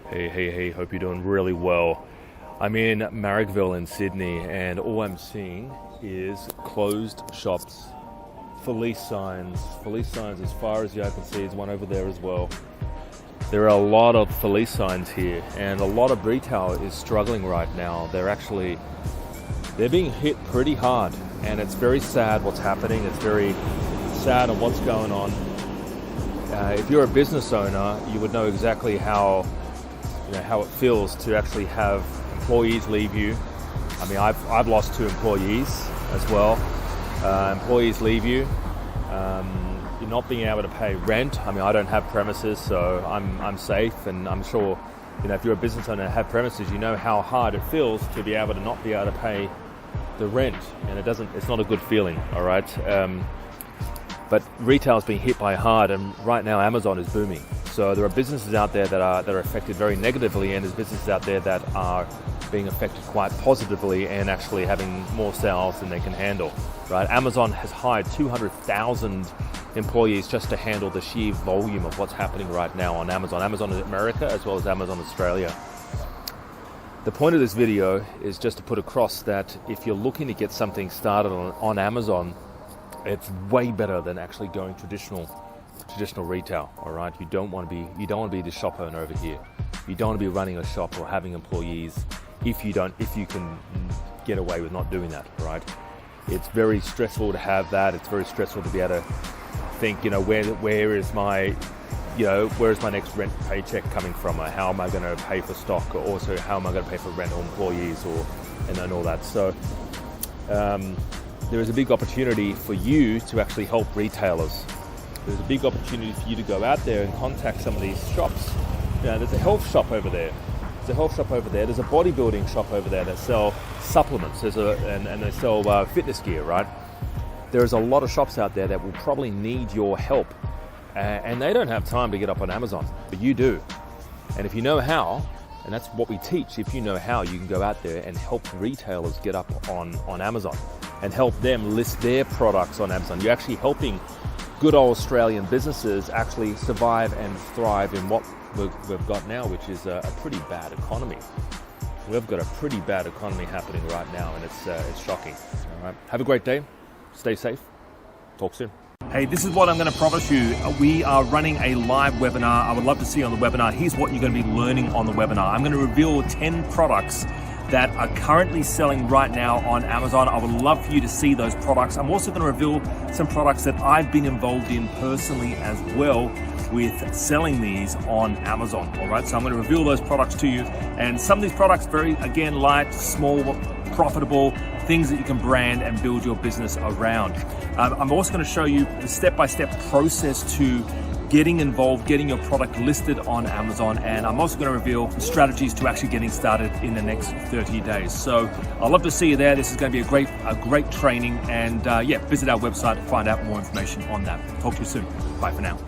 Hey, hope you're doing really well. I'm in Marrickville in Sydney, and all I'm seeing is closed shops, for lease signs as far as the eye can see. There's one over there as well. There are a lot of for lease signs here, and a lot of retail is struggling right now. They're being hit pretty hard, and it's very sad what's happening. It's very sad on what's going on. If you're a business owner, you would know exactly how it feels to actually have employees leave you. I mean, I've lost 2 employees as well. Employees leave you. You're not being able to pay rent. I mean, I don't have premises, so I'm safe, and I'm sure, if you're a business owner and have premises, you know how hard it feels to be able to not be able to pay the rent, and it's not a good feeling, all right? But retail's being hit by hard, and right now Amazon is booming. So there are businesses out there that are affected very negatively, and there's businesses out there that are being affected quite positively and actually having more sales than they can handle, right? Amazon has hired 200,000 employees just to handle the sheer volume of what's happening right now on Amazon. Amazon America as well as Amazon Australia. The point of this video is just to put across that if you're looking to get something started on Amazon, it's way better than actually going traditional retail. All right, you don't want to be the shop owner over here. You don't want to be running a shop or having employees if you can get away with not doing that. Right? It's very stressful to have that. It's very stressful to be able to think, where is my next rent paycheck coming from? Or how am I going to pay for stock? Or also, how am I going to pay for rental employees and all that? So. There is a big opportunity for you to actually help retailers. There's a big opportunity for you to go out there and contact some of these shops. There's a health shop over there. There's a bodybuilding shop over there that sell supplements. And they sell fitness gear, right? There's a lot of shops out there that will probably need your help. And they don't have time to get up on Amazon, but you do. And if you know how, and that's what we teach, if you know how, you can go out there and help retailers get up on Amazon and help them list their products on Amazon. You're actually helping good old Australian businesses actually survive and thrive in what we've got now, which is a pretty bad economy. We've got a pretty bad economy happening right now, and it's shocking. All right. Have a great day. Stay safe. Talk soon. Hey, this is what I'm going to promise you. We are running a live webinar. I would love to see you on the webinar. Here's what you're going to be learning on the webinar. I'm going to reveal 10 products that are currently selling right now on Amazon. I would love for you to see those products. I'm also going to reveal some products that I've been involved in personally as well with selling these on Amazon. All right, so I'm going to reveal those products to you. And some of these products, very, again, light, small, profitable, things that you can brand and build your business around. I'm also going to show you the step-by-step process to getting involved, getting your product listed on Amazon, and I'm also going to reveal strategies to actually getting started in the next 30 days. So I'd love to see you there. This is going to be a great training, and visit our website to find out more information on that. Talk to you soon. Bye for now.